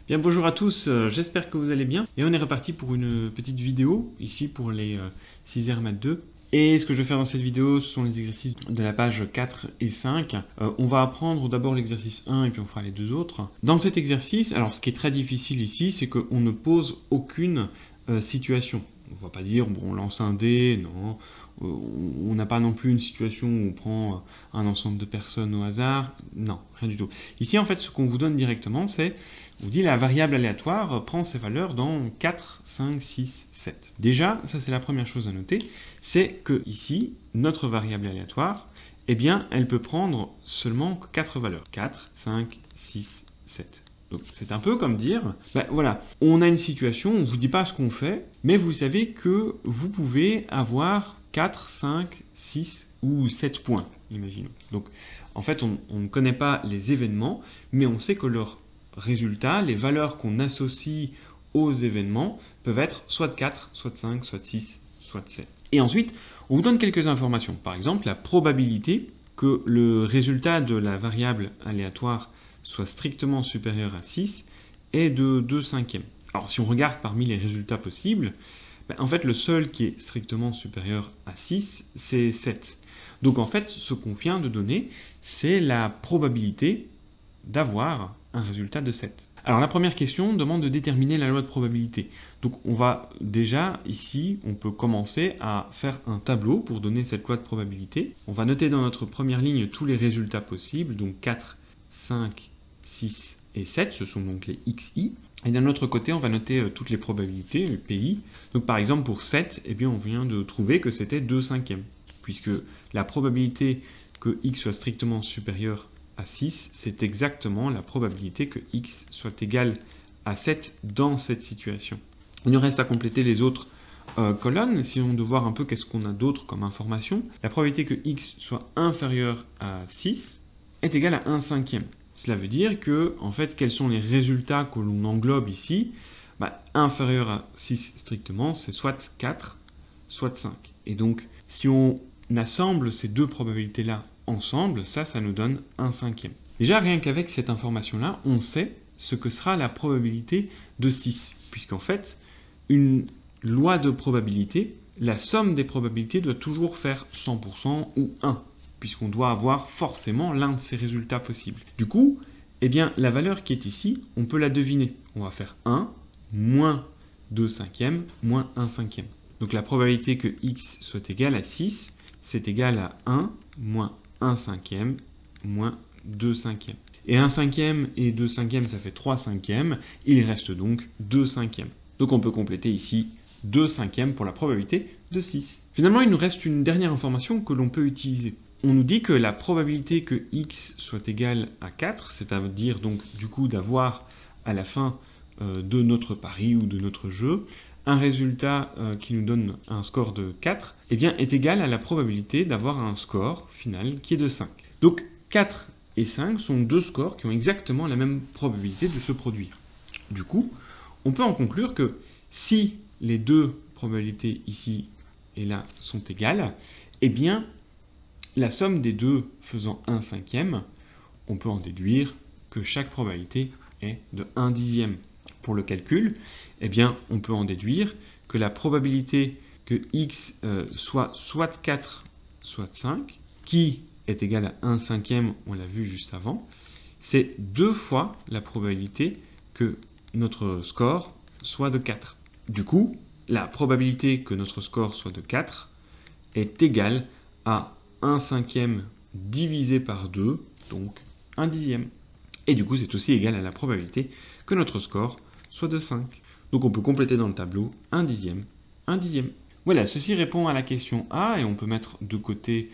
Bien, bonjour à tous, j'espère que vous allez bien. Et on est reparti pour une petite vidéo, ici pour les 6R Math 2. Et ce que je vais faire dans cette vidéo, ce sont les exercices de la page 4 et 5. On va apprendre d'abord l'exercice 1 et puis on fera les deux autres. Dans cet exercice, alors ce qui est très difficile ici, c'est qu'on ne pose aucune situation. On ne va pas dire, bon, on lance un dé, non. On n'a pas non plus une situation où on prend un ensemble de personnes au hasard. Non, rien du tout. Ici, en fait, ce qu'on vous donne directement, c'est, on vous dit la variable aléatoire prend ses valeurs dans 4, 5, 6, 7. Déjà, ça c'est la première chose à noter, c'est que ici, notre variable aléatoire, eh bien, elle peut prendre seulement 4 valeurs. 4, 5, 6, 7. Donc c'est un peu comme dire, ben voilà, on a une situation, on ne vous dit pas ce qu'on fait, mais vous savez que vous pouvez avoir 4, 5, 6 ou 7 points, imaginons. Donc en fait, on ne connaît pas les événements, mais on sait que leurs résultats, les valeurs qu'on associe aux événements, peuvent être soit de 4, soit de 5, soit de 6, soit de 7. Et ensuite, on vous donne quelques informations. Par exemple, la probabilité que le résultat de la variable aléatoire soit strictement supérieur à 6 est de 2 cinquièmes. Alors si on regarde parmi les résultats possibles, en fait le seul qui est strictement supérieur à 6, c'est 7. Donc en fait ce qu'on vient de donner, c'est la probabilité d'avoir un résultat de 7. Alors la première question demande de déterminer la loi de probabilité. Donc on va déjà ici, on peut commencer à faire un tableau pour donner cette loi de probabilité. On va noter dans notre première ligne tous les résultats possibles, donc 4, 5, 6 et 7, ce sont donc les XI. Et d'un autre côté, on va noter toutes les probabilités, les PI. Donc par exemple pour 7, eh bien, on vient de trouver que c'était 2 cinquièmes, puisque la probabilité que X soit strictement supérieur à 6, c'est exactement la probabilité que X soit égal à 7 dans cette situation. Il nous reste à compléter les autres colonnes. Essayons de voir un peu qu'est-ce qu'on a d'autre comme information. La probabilité que X soit inférieur à 6 est égale à 1 cinquième. Cela veut dire que, en fait, quels sont les résultats que l'on englobe ici? Inférieur à 6 strictement, c'est soit 4, soit 5. Et donc, si on assemble ces deux probabilités-là ensemble, ça nous donne 1 cinquième. Déjà, rien qu'avec cette information-là, on sait ce que sera la probabilité de 6. Puisqu'en fait, une loi de probabilité, la somme des probabilités doit toujours faire 100% ou 1. Puisqu'on doit avoir forcément l'un de ces résultats possibles. Du coup, eh bien, la valeur qui est ici, on peut la deviner. On va faire 1 moins 2 cinquièmes moins 1 cinquième. Donc la probabilité que x soit égal à 6, c'est égal à 1 moins 1 cinquième moins 2 cinquièmes. Et 1 cinquième et 2 cinquièmes, ça fait 3 cinquièmes. Il reste donc 2 cinquièmes. Donc on peut compléter ici 2 cinquièmes pour la probabilité de 6. Finalement, il nous reste une dernière information que l'on peut utiliser. On nous dit que la probabilité que x soit égal à 4, c'est-à-dire donc du coup d'avoir à la fin de notre pari ou de notre jeu, un résultat qui nous donne un score de 4, eh bien, est égal à la probabilité d'avoir un score final qui est de 5. Donc 4 et 5 sont deux scores qui ont exactement la même probabilité de se produire. Du coup, on peut en conclure que si les deux probabilités ici et là sont égales, eh bien, la somme des deux faisant 1 cinquième, on peut en déduire que chaque probabilité est de 1 dixième. Pour le calcul, eh bien, on peut en déduire que la probabilité que x soit 4, soit 5, qui est égale à 1 cinquième, on l'a vu juste avant, c'est 2 fois la probabilité que notre score soit de 4. Du coup, la probabilité que notre score soit de 4 est égale à 1 cinquième divisé par 2, donc 1 dixième. Et du coup, c'est aussi égal à la probabilité que notre score soit de 5. Donc on peut compléter dans le tableau 1 dixième, 1 dixième. Voilà, ceci répond à la question A, et on peut mettre de côté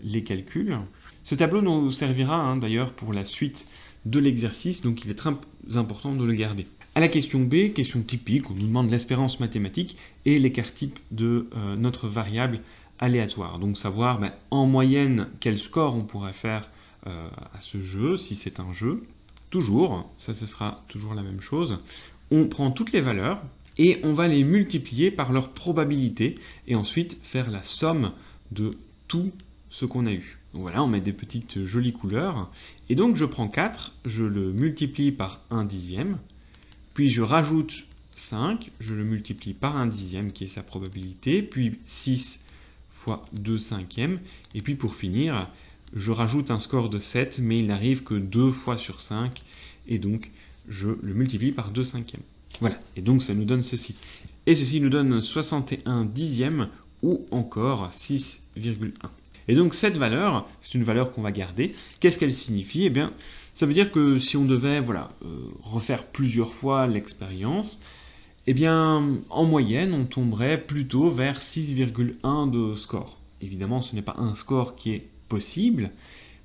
les calculs. Ce tableau nous servira d'ailleurs pour la suite de l'exercice, donc il est très important de le garder. À la question B, question typique, on nous demande l'espérance mathématique et l'écart type de notre variable aléatoire. Donc savoir en moyenne quel score on pourrait faire à ce jeu, si c'est un jeu. Toujours, ça ce sera toujours la même chose. On prend toutes les valeurs et on va les multiplier par leur probabilité et ensuite faire la somme de tout ce qu'on a eu. Donc voilà, on met des petites jolies couleurs. Et donc je prends 4, je le multiplie par 1 dixième, puis je rajoute 5, je le multiplie par 1/10 qui est sa probabilité, puis 6 fois 2/5, et puis pour finir, je rajoute un score de 7, mais il n'arrive que 2 fois sur 5, et donc je le multiplie par 2/5. Voilà, et donc ça nous donne ceci. Et ceci nous donne 61/10 ou encore 6,1. Et donc cette valeur, c'est une valeur qu'on va garder. Qu'est-ce qu'elle signifie? Eh bien, ça veut dire que si on devait refaire plusieurs fois l'expérience, eh bien, en moyenne, on tomberait plutôt vers 6,1 de score. Évidemment, ce n'est pas un score qui est possible,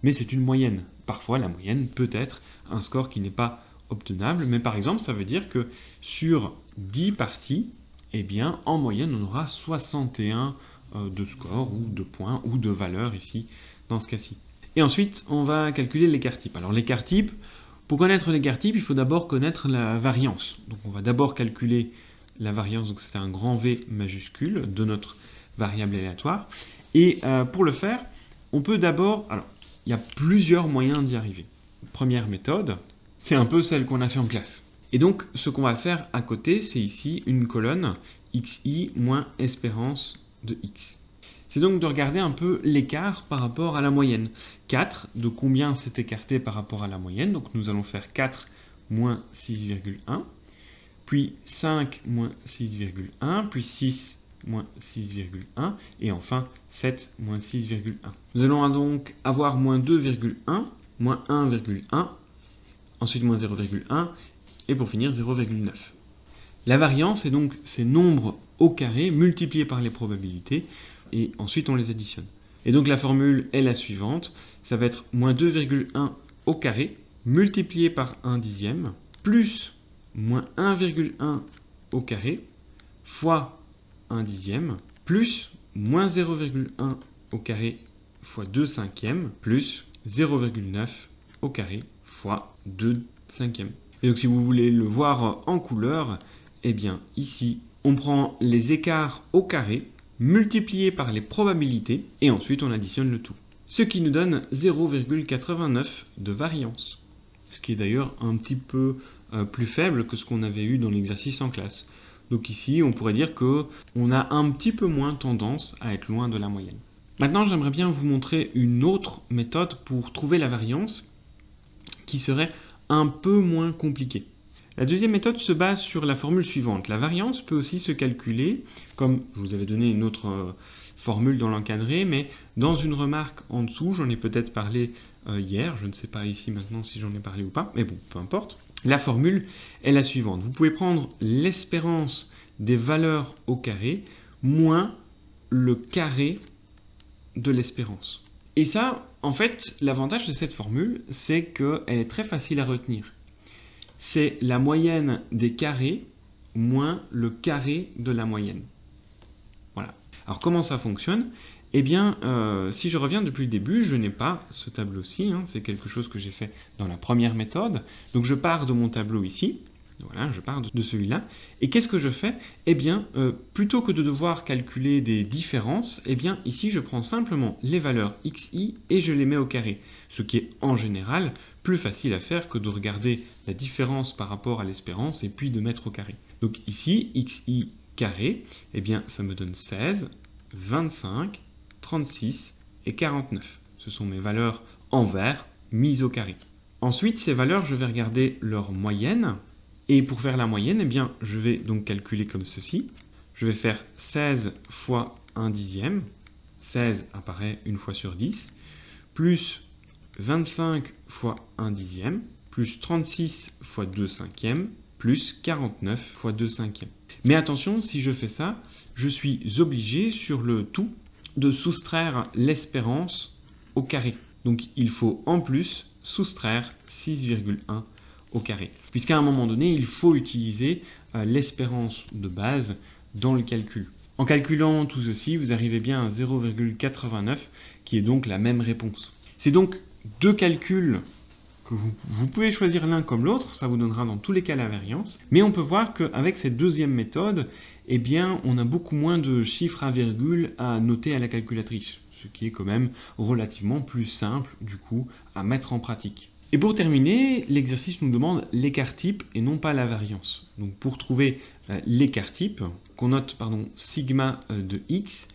mais c'est une moyenne. Parfois, la moyenne peut être un score qui n'est pas obtenable, mais par exemple, ça veut dire que sur 10 parties, eh bien, en moyenne, on aura 61 de score, ou de points, ou de valeurs ici, dans ce cas-ci. Et ensuite, on va calculer l'écart type. Alors, l'écart type, pour connaître l'écart type, il faut d'abord connaître la variance. Donc, on va d'abord calculer la variance, donc c'est un grand V majuscule de notre variable aléatoire. Et pour le faire, on peut d'abord... Alors, il y a plusieurs moyens d'y arriver. Première méthode, c'est un peu celle qu'on a fait en classe. Et donc, ce qu'on va faire à côté, c'est ici une colonne xi moins espérance de x. C'est donc de regarder un peu l'écart par rapport à la moyenne. 4, de combien s'est écarté par rapport à la moyenne. Donc, nous allons faire 4 moins 6,1. Puis 5 moins 6,1. Puis 6 moins 6,1. Et enfin, 7 moins 6,1. Nous allons donc avoir moins 2,1, moins 1,1. Ensuite, moins 0,1. Et pour finir, 0,9. La variance est donc ces nombres au carré multipliés par les probabilités, et ensuite on les additionne. Et donc la formule est la suivante, ça va être moins 2,1 au carré, multiplié par 1/10, plus moins 1,1 au carré, fois 1/10, plus moins 0,1 au carré, fois 2/5, plus 0,9 au carré, fois 2/5. Et donc si vous voulez le voir en couleur, eh bien ici, on prend les écarts au carré, multipliés par les probabilités, et ensuite on additionne le tout. Ce qui nous donne 0,89 de variance. Ce qui est d'ailleurs un petit peu plus faible que ce qu'on avait eu dans l'exercice en classe. Donc ici, on pourrait dire qu'on a un petit peu moins tendance à être loin de la moyenne. Maintenant, j'aimerais bien vous montrer une autre méthode pour trouver la variance qui serait un peu moins compliquée. La deuxième méthode se base sur la formule suivante. La variance peut aussi se calculer, comme je vous avais donné une autre formule dans l'encadré, mais dans une remarque en dessous, j'en ai peut-être parlé hier, je ne sais pas ici maintenant si j'en ai parlé ou pas, mais bon, peu importe. La formule est la suivante. Vous pouvez prendre l'espérance des valeurs au carré moins le carré de l'espérance. Et ça, en fait, l'avantage de cette formule, c'est qu'elle est très facile à retenir. C'est la moyenne des carrés moins le carré de la moyenne. Voilà. Alors comment ça fonctionne? Eh bien, si je reviens depuis le début, je n'ai pas ce tableau-ci, hein, c'est quelque chose que j'ai fait dans la première méthode. Donc je pars de mon tableau ici, voilà, je pars de celui-là. Et qu'est-ce que je fais? Eh bien, plutôt que de devoir calculer des différences, eh bien, ici, je prends simplement les valeurs xi et je les mets au carré. Ce qui est, en général, plus facile à faire que de regarder la différence par rapport à l'espérance et puis de mettre au carré. Donc ici, xi carré, eh bien, ça me donne 16, 25, 36 et 49. Ce sont mes valeurs en vert mises au carré. Ensuite, ces valeurs, je vais regarder leur moyenne. Et pour faire la moyenne, eh bien, je vais donc calculer comme ceci. Je vais faire 16 fois 1/10. 16 apparaît une fois sur 10. Plus 25 fois 1/10. Plus 36 fois 2/5. Plus 49 fois 2/5. Mais attention, si je fais ça, je suis obligé sur le tout de soustraire l'espérance au carré. Donc il faut en plus soustraire 6,1 au carré. Puisqu'à un moment donné, il faut utiliser l'espérance de base dans le calcul. En calculant tout ceci, vous arrivez bien à 0,89, qui est donc la même réponse. C'est donc deux calculs que vous pouvez choisir l'un comme l'autre, ça vous donnera dans tous les cas la variance. Mais on peut voir qu'avec cette deuxième méthode, eh bien, on a beaucoup moins de chiffres à virgule à noter à la calculatrice, ce qui est quand même relativement plus simple, du coup, à mettre en pratique. Et pour terminer, l'exercice nous demande l'écart type et non pas la variance. Donc pour trouver l'écart type, qu'on note sigma de x,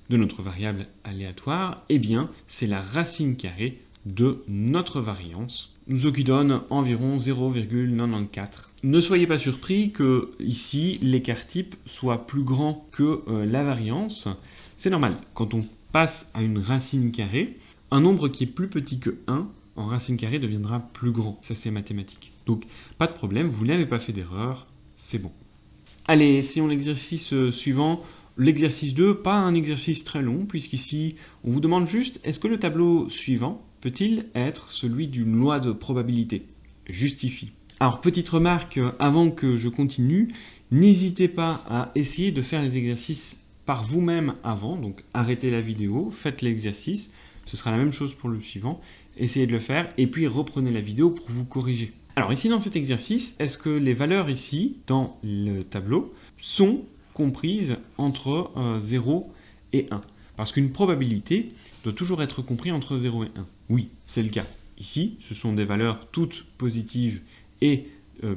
de notre variable aléatoire, eh bien c'est la racine carrée de notre variance, ce qui donne environ 0,94. Ne soyez pas surpris que ici l'écart type soit plus grand que la variance. C'est normal, quand on passe à une racine carrée, un nombre qui est plus petit que 1 en racine carrée deviendra plus grand. Ça c'est mathématique. Donc pas de problème, vous n'avez pas fait d'erreur, c'est bon. Allez, essayons l'exercice suivant. L'exercice 2, pas un exercice très long, puisqu'ici, on vous demande juste, est-ce que le tableau suivant peut-il être celui d'une loi de probabilité? Justifie. Alors, petite remarque, avant que je continue, n'hésitez pas à essayer de faire les exercices par vous-même avant, donc arrêtez la vidéo, faites l'exercice, ce sera la même chose pour le suivant, essayez de le faire, et puis reprenez la vidéo pour vous corriger. Alors ici, dans cet exercice, est-ce que les valeurs ici, dans le tableau, sont comprises entre 0 et 1. Parce qu'une probabilité doit toujours être comprise entre 0 et 1. Oui, c'est le cas. Ici, ce sont des valeurs toutes positives et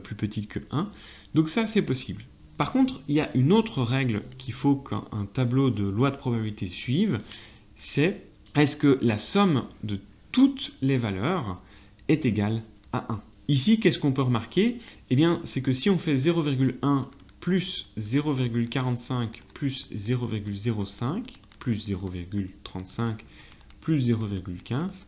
plus petites que 1. Donc ça, c'est possible. Par contre, il y a une autre règle qu'il faut qu'un tableau de loi de probabilité suive, c'est est-ce que la somme de toutes les valeurs est égale à 1. Ici, qu'est-ce qu'on peut remarquer? Eh bien, c'est que si on fait 0,1 plus 0,45 plus 0,05 plus 0,35 plus 0,15,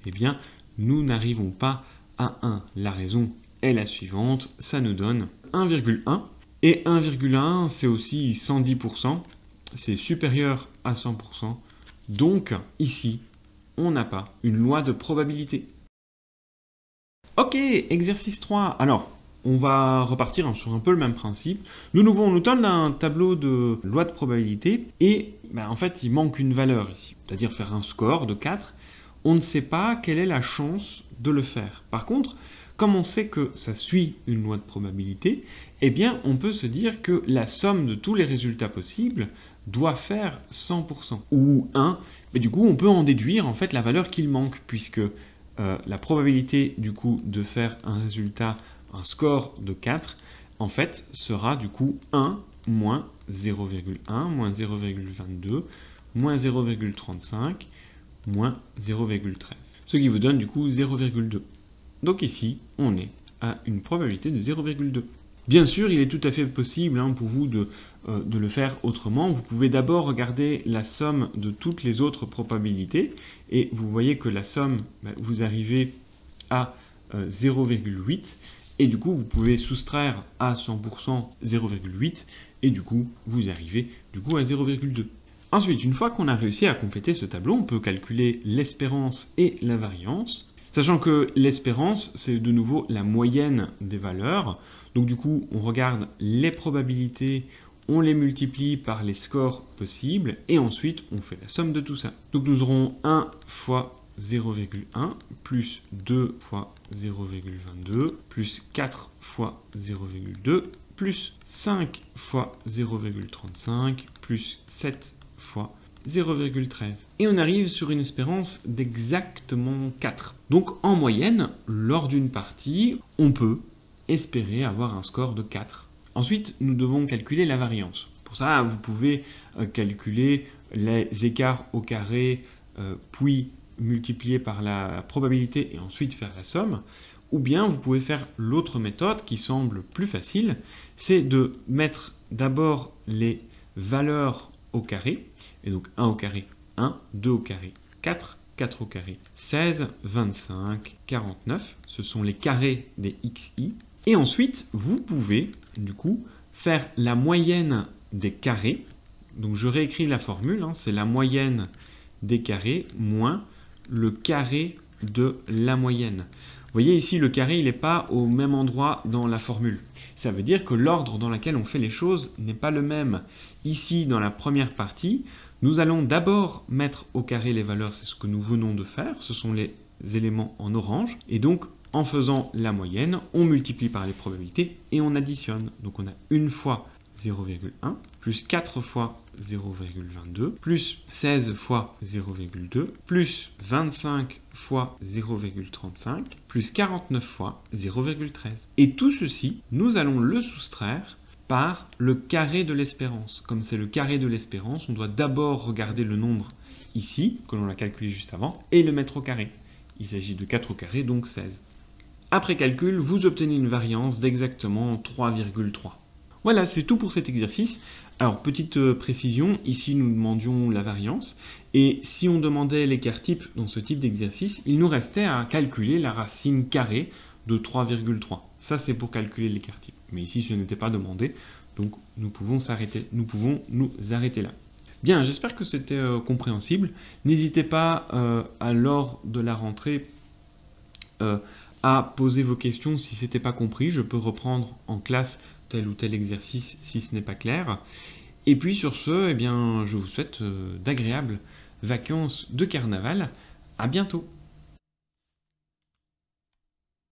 eh bien, nous n'arrivons pas à 1. La raison est la suivante, ça nous donne 1,1. Et 1,1, c'est aussi 110%, c'est supérieur à 100%. Donc, ici, on n'a pas une loi de probabilité. Ok, exercice 3. Alors, on va repartir sur un peu le même principe. De nouveau, on nous donne un tableau de loi de probabilité et en fait, il manque une valeur ici, c'est-à-dire faire un score de 4. On ne sait pas quelle est la chance de le faire. Par contre, comme on sait que ça suit une loi de probabilité, eh bien, on peut se dire que la somme de tous les résultats possibles doit faire 100% ou 1. Mais du coup, on peut en déduire en fait la valeur qu'il manque, puisque la probabilité du coup de faire un résultat, un score de 4, en fait, sera du coup 1 moins 0,1, moins 0,22, moins 0,35, moins 0,13. Ce qui vous donne du coup 0,2. Donc ici, on est à une probabilité de 0,2. Bien sûr, il est tout à fait possible pour vous de le faire autrement. Vous pouvez d'abord regarder la somme de toutes les autres probabilités et vous voyez que la somme, vous arrivez à 0,8 et du coup, vous pouvez soustraire à 100% 0,8 et du coup, vous arrivez du coup à 0,2. Ensuite, une fois qu'on a réussi à compléter ce tableau, on peut calculer l'espérance et la variance. Sachant que l'espérance, c'est de nouveau la moyenne des valeurs. Donc du coup, on regarde les probabilités, on les multiplie par les scores possibles, et ensuite, on fait la somme de tout ça. Donc nous aurons 1 fois 0,1, plus 2 fois 0,22, plus 4 fois 0,2, plus 5 fois 0,35, plus 7 fois 0,13. Et on arrive sur une espérance d'exactement 4. Donc en moyenne, lors d'une partie, on peut espérer avoir un score de 4. Ensuite, nous devons calculer la variance. Pour ça, vous pouvez calculer les écarts au carré, puis multiplier par la probabilité et ensuite faire la somme. Ou bien vous pouvez faire l'autre méthode qui semble plus facile, c'est de mettre d'abord les valeurs au carré, et donc 1 au carré 1, 2 au carré 4, 4 au carré 16, 25, 49, ce sont les carrés des xi, et ensuite vous pouvez du coup faire la moyenne des carrés, donc je réécris la formule, c'est la moyenne des carrés moins le carré de la moyenne. Vous voyez ici, le carré, il n'est pas au même endroit dans la formule. Ça veut dire que l'ordre dans lequel on fait les choses n'est pas le même. Ici, dans la première partie, nous allons d'abord mettre au carré les valeurs, c'est ce que nous venons de faire, ce sont les éléments en orange. Et donc, en faisant la moyenne, on multiplie par les probabilités et on additionne. Donc on a 1 fois 0,1, plus 4 fois 0,22, plus 16 fois 0,2, plus 25 fois 0,35, plus 49 fois 0,13. Et tout ceci, nous allons le soustraire par le carré de l'espérance. Comme c'est le carré de l'espérance, on doit d'abord regarder le nombre ici, que l'on a calculé juste avant, et le mettre au carré. Il s'agit de 4 au carré, donc 16. Après calcul, vous obtenez une variance d'exactement 3,3. Voilà, c'est tout pour cet exercice. Alors, petite précision, ici nous demandions la variance, et si on demandait l'écart type dans ce type d'exercice, il nous restait à calculer la racine carrée de 3,3. Ça, c'est pour calculer l'écart type. Mais ici, ce n'était pas demandé, donc nous pouvons nous arrêter là. Bien, j'espère que c'était compréhensible. N'hésitez pas, lors de la rentrée, à poser vos questions si ce n'était pas compris. Je peux reprendre en classe tel ou tel exercice si ce n'est pas clair. Et puis sur ce, eh bien, je vous souhaite d'agréables vacances de carnaval. À bientôt.